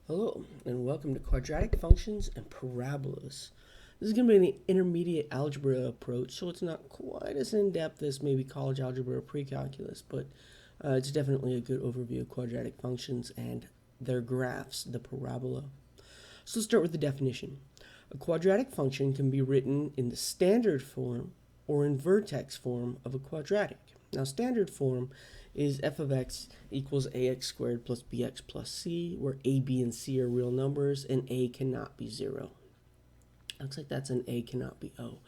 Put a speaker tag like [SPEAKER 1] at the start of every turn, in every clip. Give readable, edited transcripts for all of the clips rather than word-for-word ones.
[SPEAKER 1] Hello, and welcome to Quadratic Functions and Parabolas. This is going to be an intermediate algebra approach, so it's not quite as in-depth as maybe college algebra or pre-calculus, but it's definitely a good overview of quadratic functions and their graphs, the parabola. So let's start with the definition. A quadratic function can be written in the standard form or in vertex form of a quadratic. Now, standard form is f of x equals ax squared plus bx plus c, where a, b, and c are real numbers, and a cannot be 0. Looks like that's an a cannot be o.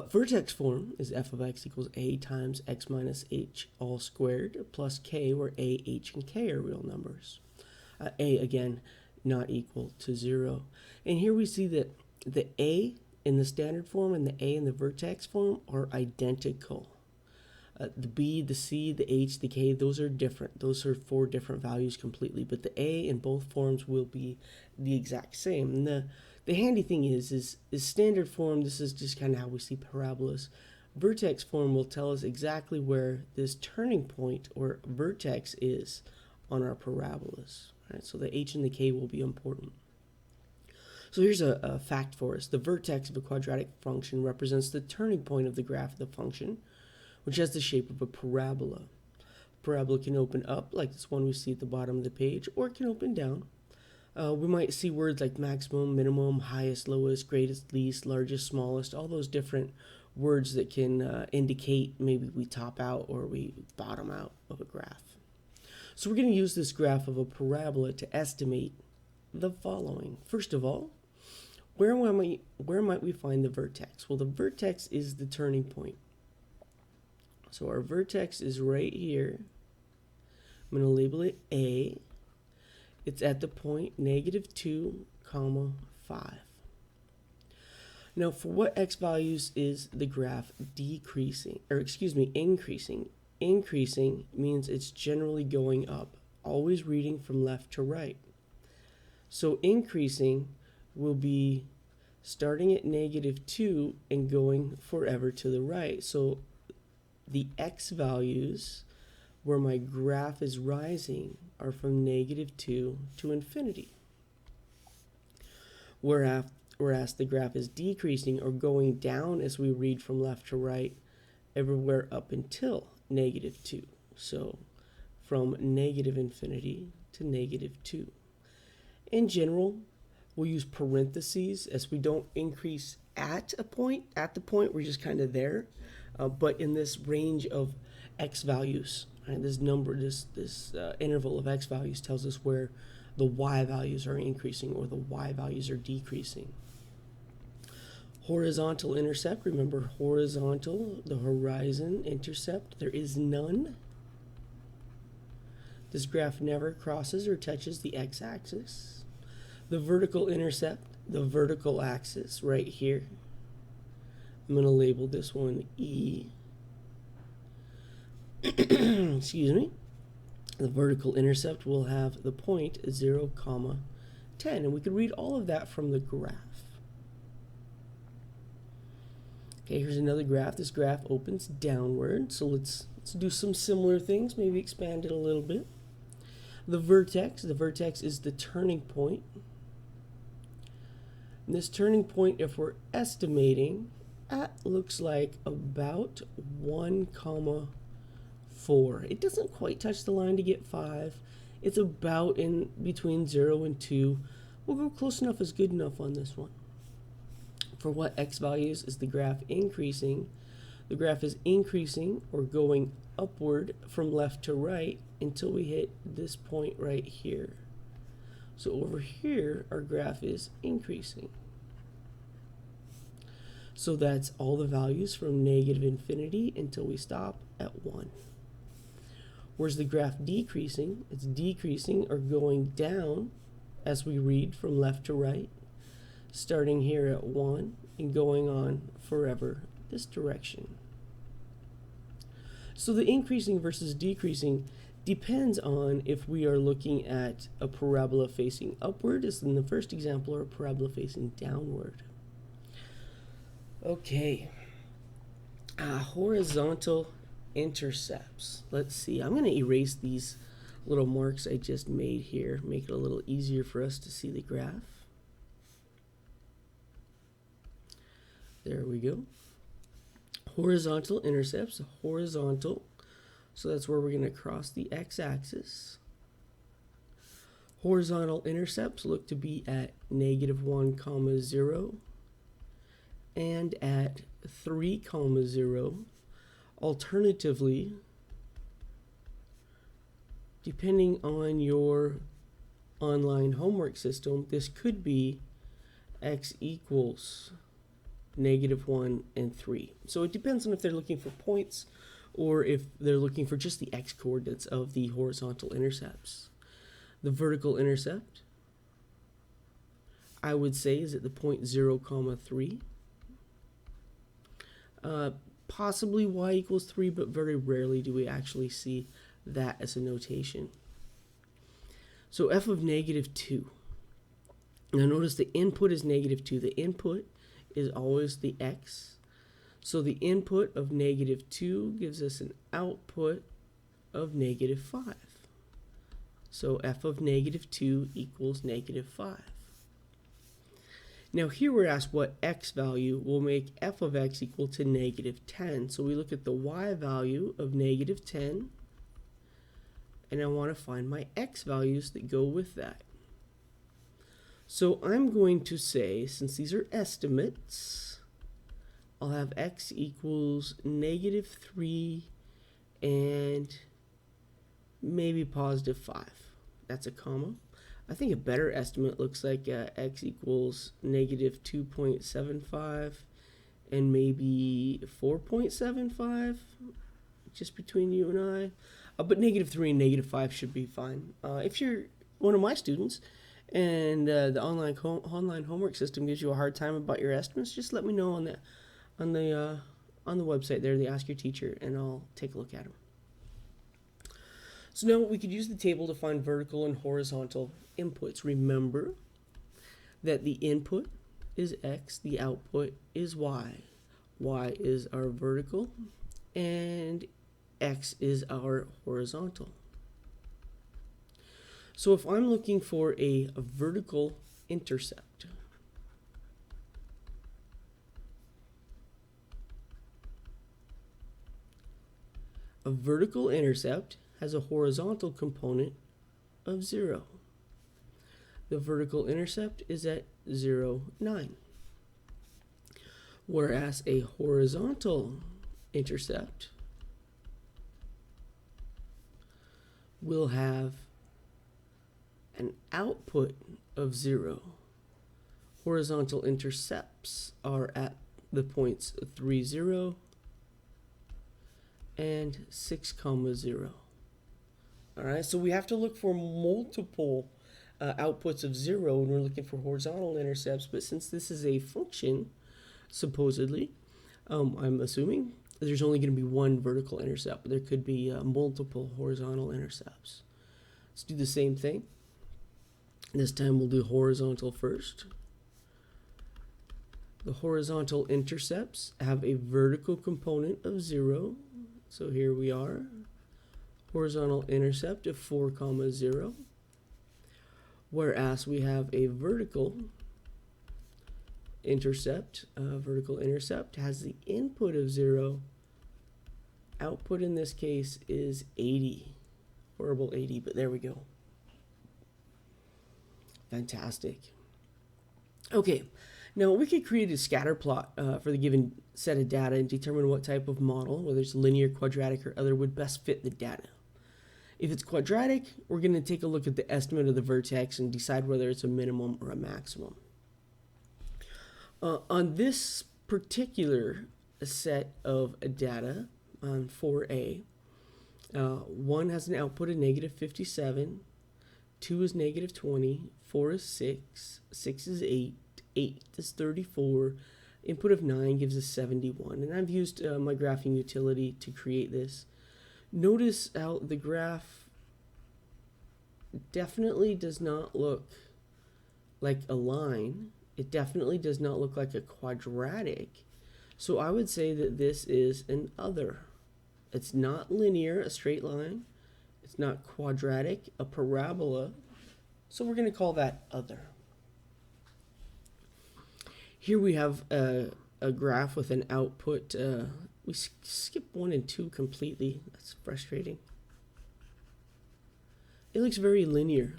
[SPEAKER 1] Vertex form is f of x equals a times x minus h all squared plus k, where a, h, and k are real numbers. A, again, not equal to 0. And here we see that the a in the standard form and the a in the vertex form are identical. The b, the c, the h, the k, those are different. Those are 4 different values completely. But the a in both forms will be the exact same. And the handy thing is standard form, this is just kind of how we see parabolas. Vertex form will tell us exactly where this turning point or vertex is on our parabolas. Right? So the h and the k will be important. So here's a fact for us. The vertex of a quadratic function represents the turning point of the graph of the function, which has the shape of a parabola. Parabola can open up, like this one we see at the bottom of the page, or it can open down. We might see words like maximum, minimum, highest, lowest, greatest, least, largest, smallest, all those different words that can indicate maybe we top out or we bottom out of a graph. So we're going to use this graph of a parabola to estimate the following. First of all, where might we find the vertex? Well, the vertex is the turning point. So our vertex is right here. I'm going to label it A. It's at the point -2, 5. Now, for what x values is the graph increasing? Increasing means it's generally going up, always reading from left to right. So increasing will be starting at -2 and going forever to the right. So the x values where my graph is rising are from -2 to infinity. Whereas the graph is decreasing or going down as we read from left to right everywhere up until -2. So from -infinity to -2. In general, we'll use parentheses as we don't increase at the point we're just kind of there. But in this range of x values, right, this interval of x values tells us where the y values are increasing or the y values are decreasing. Horizontal intercept, remember horizontal, the horizon intercept, there is none. This graph never crosses or touches the x-axis. The vertical intercept, the vertical axis right here. I'm going to label this one E. Excuse me. The vertical intercept will have the point 0, 10. And we could read all of that from the graph. Okay, here's another graph. This graph opens downward. So let's do some similar things, maybe expand it a little bit. The vertex is the turning point. And this turning point, if we're estimating, that looks like about 1, 4. It doesn't quite touch the line to get 5. It's about in between 0 and 2. We'll go close enough is good enough on this one. For what x values is the graph increasing? The graph is increasing or going upward from left to right until we hit this point right here. So over here, our graph is increasing. So that's all the values from -infinity until we stop at 1. Where's the graph decreasing? It's decreasing or going down as we read from left to right, starting here at 1 and going on forever this direction. So the increasing versus decreasing depends on if we are looking at a parabola facing upward, as in the first example, or a parabola facing downward. Okay, horizontal intercepts. Let's see, I'm going to erase these little marks I just made here make it a little easier for us to see the graph. There we go. Horizontal intercepts, horizontal. So that's where we're going to cross the x-axis. Horizontal intercepts look to be at -1, 0 and at 3, 0. Alternatively, depending on your online homework system, this could be x equals -1 and 3. So it depends on if they're looking for points or if they're looking for just the x coordinates of the horizontal intercepts. The vertical intercept, I would say, is at the point 0, 3. Possibly y equals 3, but very rarely do we actually see that as a notation. So f of -2. Now notice the input is -2. The input is always the x. So the input of -2 gives us an output of -5. So f of -2 equals -5. Now here we're asked what x value will make f of x equal to -10. So we look at the y value of -10, and I want to find my x values that go with that. So I'm going to say, since these are estimates, I'll have x equals -3 and maybe +5. That's a comma. I think a better estimate looks like x equals -2.75 and maybe 4.75, just between you and I. But -3 and -5 should be fine. If you're one of my students and the online homework system gives you a hard time about your estimates, just let me know on the website there. They ask your teacher, and I'll take a look at them. So now we could use the table to find vertical and horizontal inputs. Remember that the input is x, the output is y. Y is our vertical, and x is our horizontal. So if I'm looking for a vertical intercept, a vertical intercept has a horizontal component of 0. The vertical intercept is at 0, 9. Whereas a horizontal intercept will have an output of 0. Horizontal intercepts are at the points 3, 0 and 6, 0. All right, so we have to look for multiple outputs of 0 when we're looking for horizontal intercepts, but since this is a function, supposedly, I'm assuming there's only going to be one vertical intercept, but there could be multiple horizontal intercepts. Let's do the same thing. This time we'll do horizontal first. The horizontal intercepts have a vertical component of 0. So here we are, horizontal intercept of 4, 0. Whereas we have a vertical intercept. Vertical intercept has the input of 0. Output in this case is 80. Horrible 80, but there we go. Fantastic. Okay, now we could create a scatter plot for the given set of data and determine what type of model, whether it's linear, quadratic, or other, would best fit the data. If it's quadratic, we're going to take a look at the estimate of the vertex and decide whether it's a minimum or a maximum. On this particular set of data, on 4A, 1 has an output of -57, 2 is -20, 4 is 6, 6 is 8, 8 is 34, input of 9 gives us 71. And I've used my graphing utility to create this. Notice how the graph definitely does not look like a line. It definitely does not look like a quadratic. So I would say that this is an other. It's not linear, a straight line. It's not quadratic, a parabola. So we're going to call that other. Here we have a graph with an output. We skip 1 and 2 completely. That's frustrating. It looks very linear.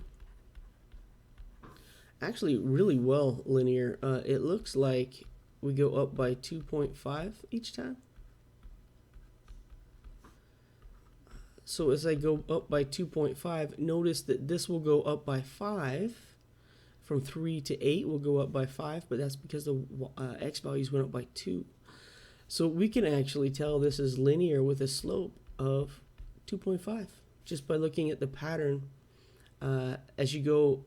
[SPEAKER 1] Actually, really well linear. It looks like we go up by 2.5 each time. So as I go up by 2.5, notice that this will go up by 5. From 3 to 8 will go up by 5, but that's because the x values went up by 2. So we can actually tell this is linear with a slope of 2.5 just by looking at the pattern. As you go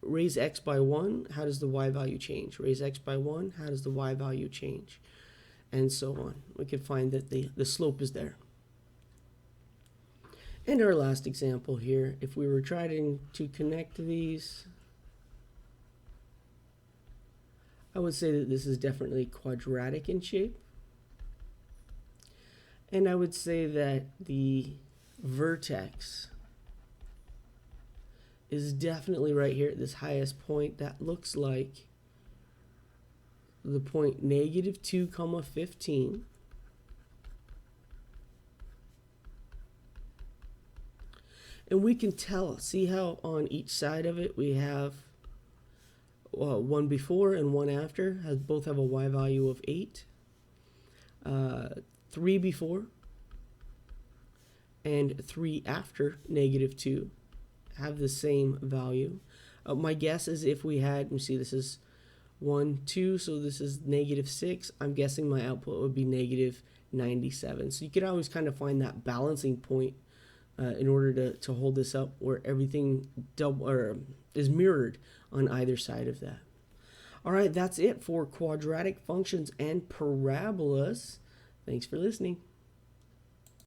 [SPEAKER 1] raise x by 1, how does the y value change? Raise x by 1, how does the y value change? And so on. We can find that the slope is there. And our last example here, if we were trying to connect these, I would say that this is definitely quadratic in shape. And I would say that the vertex is definitely right here at this highest point. That looks like the point -2, 15. And we can tell, see how on each side of it we have one before and one after, both have a y value of 8. 3 before and 3 after -2 have the same value. My guess is if we had, let me see, this is 1, 2, so this is -6. I'm guessing my output would be -97. So you could always kind of find that balancing point in order to hold this up where everything is mirrored on either side of that. All right, that's it for quadratic functions and parabolas. Thanks for listening.